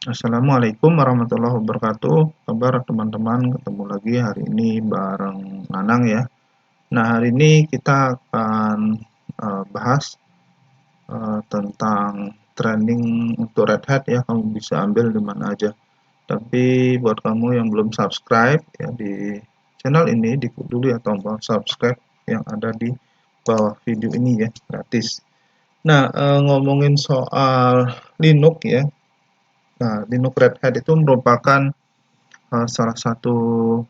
Assalamualaikum warahmatullahi wabarakatuh. Kabar teman-teman, ketemu lagi hari ini bareng Nanang ya. Nah, hari ini kita akan bahas tentang training untuk Red Hat ya. Kamu bisa ambil di mana aja. Tapi buat kamu yang belum subscribe ya di channel ini, diklik dulu ya tombol subscribe yang ada di bawah video ini ya, gratis. Nah, ngomongin soal Linux ya. Nah, Linux Red Hat itu merupakan salah satu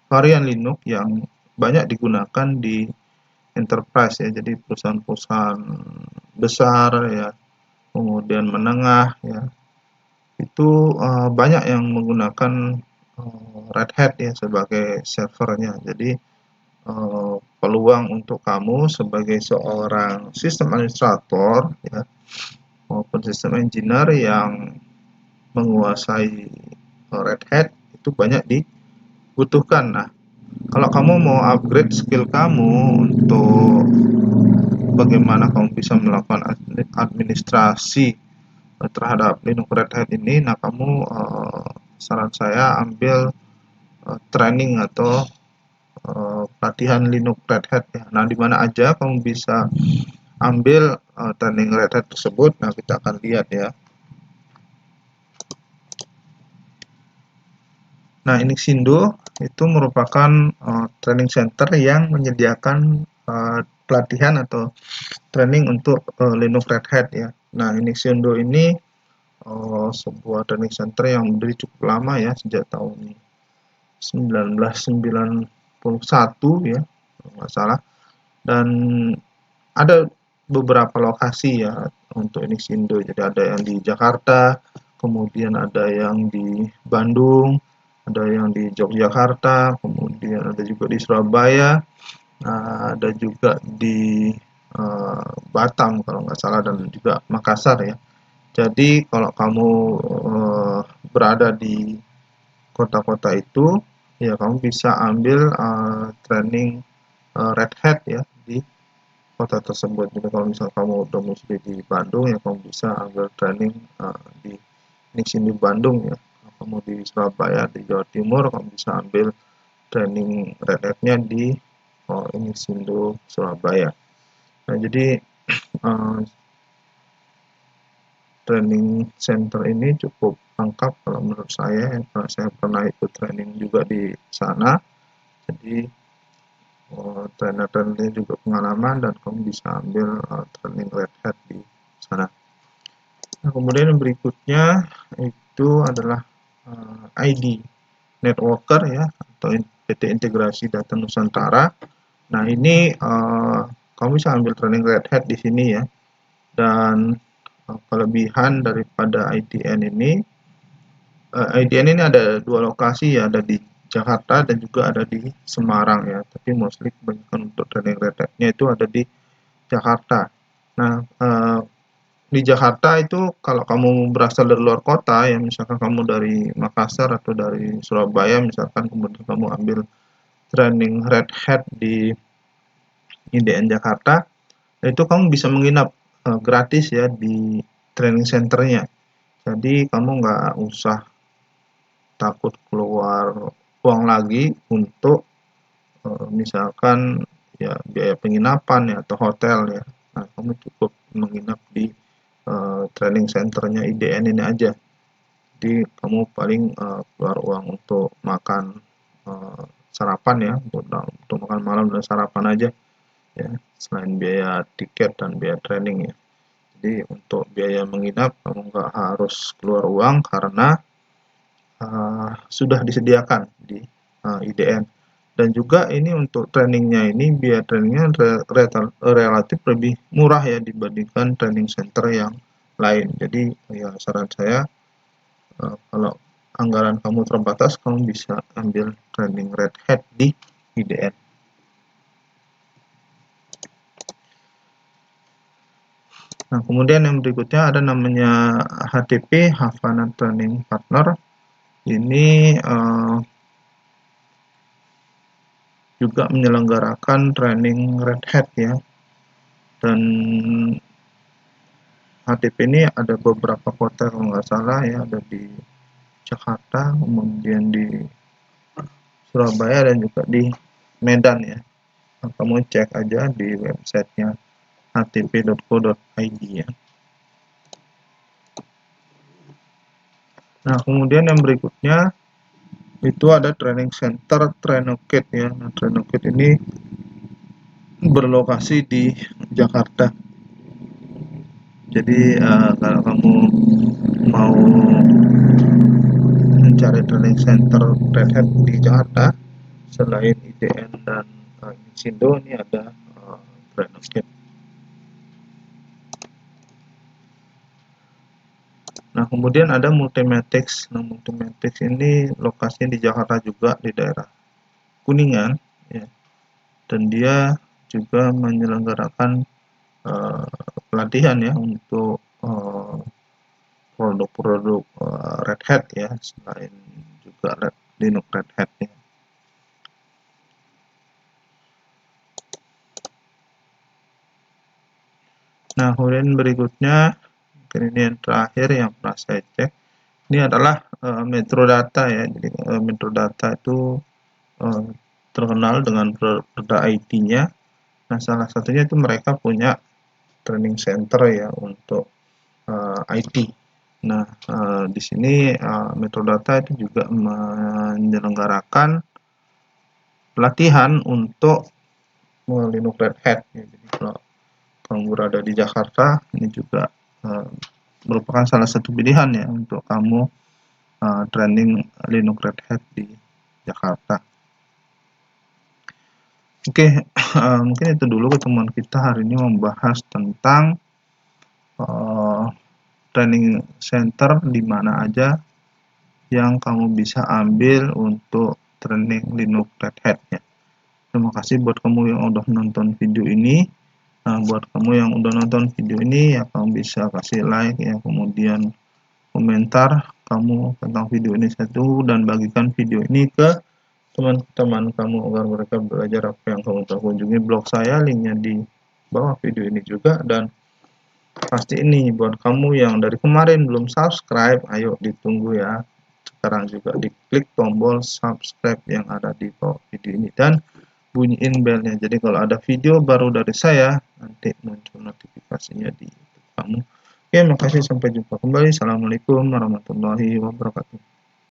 varian Linux yang banyak digunakan di enterprise ya, jadi perusahaan-perusahaan besar ya, kemudian menengah ya, itu banyak yang menggunakan Red Hat ya sebagai servernya. Jadi peluang untuk kamu sebagai seorang sistem administrator ya maupun sistem engineer yang menguasai Red Hat itu banyak dibutuhkan. Nah, kalau kamu mau upgrade skill kamu untuk bagaimana kamu bisa melakukan administrasi terhadap Linux Red Hat ini, nah kamu saran saya ambil training atau pelatihan Linux Red Hat ya. Nah, di mana aja kamu bisa ambil training Red Hat tersebut. Nah, kita akan lihat ya. Nah, ini Xindo itu merupakan training center yang menyediakan pelatihan atau training untuk Linux Red Hat ya. Nah, ini Xindo ini sebuah training center yang berdiri cukup lama ya, sejak tahun 1991 ya, kalau nggak salah. Dan ada beberapa lokasi ya untuk ini Xindo. Jadi ada yang di Jakarta, kemudian ada yang di Bandung, ada yang di Yogyakarta, kemudian ada juga di Surabaya, ada juga di Batam kalau nggak salah, dan juga Makassar ya. Jadi kalau kamu berada di kota-kota itu, ya kamu bisa ambil training Red Hat ya di kota tersebut. Jadi kalau misalnya kamu domisili di Bandung, ya kamu bisa ambil training di Nixin di Bandung ya. Kamu di Surabaya, di Jawa Timur, kamu bisa ambil training Red Hat-nya di ini Sindo Surabaya. Nah, jadi uh, training center ini cukup lengkap kalau menurut saya. Karena saya pernah ikut training juga di sana. Jadi trainer-trainernya juga pengalaman dan kamu bisa ambil training Red Hat di sana. Nah, kemudian yang berikutnya itu adalah ID Networker ya, atau PT Integrasi Data Nusantara. Nah, ini kamu bisa ambil training Red Hat di sini ya. Dan kelebihan daripada IDN ini ada dua lokasi ya, ada di Jakarta dan juga ada di Semarang ya. Tapi mostly kebanyakan untuk training Red Hat-nya itu ada di Jakarta. Nah, di Jakarta itu kalau kamu berasal dari luar kota ya, misalkan kamu dari Makassar atau dari Surabaya misalkan, kemudian kamu ambil training Red Hat di IDN Jakarta, itu kamu bisa menginap gratis ya di training centernya. Jadi kamu nggak usah takut keluar uang lagi untuk misalkan ya biaya penginapan ya atau hotel ya. Nah, kamu cukup menginap di training centernya IDN ini aja. Jadi kamu paling keluar uang untuk makan sarapan ya, untuk makan malam dan sarapan aja ya, selain biaya tiket dan biaya training ya. Jadi untuk biaya menginap kamu nggak harus keluar uang karena sudah disediakan di IDN. Dan juga ini untuk trainingnya ini, biaya trainingnya relatif lebih murah ya dibandingkan training center yang lain. Jadi ya saran saya, kalau anggaran kamu terbatas, kamu bisa ambil training Red Hat di IDN. Nah, kemudian yang berikutnya ada namanya HTP, Havana Training Partner. Ini juga menyelenggarakan training Red Hat ya. Dan HTP ini ada beberapa kota kalau nggak salah ya, ada di Jakarta, kemudian di Surabaya dan juga di Medan ya. Nah, kamu cek aja di websitenya htp.co.id ya. Nah, kemudian yang berikutnya itu ada training center Trainokit ya. Nah, Trainokit ini berlokasi di Jakarta. Jadi kalau kamu mau mencari training center Red Hat di Jakarta, selain IDN dan Sindo, ini ada Trainokit. Nah, kemudian ada Multimatrix. Nah, Multimatrix ini lokasinya di Jakarta juga, di daerah Kuningan ya. Dan dia juga menyelenggarakan pelatihan ya untuk produk-produk Red Hat ya, selain juga Linux Red Hat ya. Nah, kemudian berikutnya, mungkin ini yang terakhir yang pernah saya cek, ini adalah Metrodata ya. Jadi Metrodata itu terkenal dengan produk IT-nya. Nah, salah satunya itu mereka punya training center ya untuk IT. Nah, di sini Metrodata itu juga menyelenggarakan pelatihan untuk Linux Red Hat. Ya, jadi kalau kamu berada di Jakarta, ini juga merupakan salah satu pilihan ya untuk kamu training Linux Red Hat di Jakarta. Oke, mungkin itu dulu pertemuan kita hari ini membahas tentang training center di mana aja yang kamu bisa ambil untuk training Linux Red Hat ya. Terima kasih buat kamu yang udah nonton video ini. Nah, buat kamu yang udah nonton video ini ya, kamu bisa kasih like ya, kemudian komentar kamu tentang video ini satu, dan bagikan video ini ke teman-teman kamu agar mereka belajar apa yang kamu tahu. Kunjungi blog saya, linknya di bawah video ini juga. Dan pasti ini buat kamu yang dari kemarin belum subscribe, ayo ditunggu ya. Sekarang juga diklik tombol subscribe yang ada di bawah video ini dan bunyiin belnya. Jadi kalau ada video baru dari saya, nanti muncul notifikasinya di YouTube kamu. Oke, makasih, sampai jumpa kembali. Assalamualaikum warahmatullahi wabarakatuh.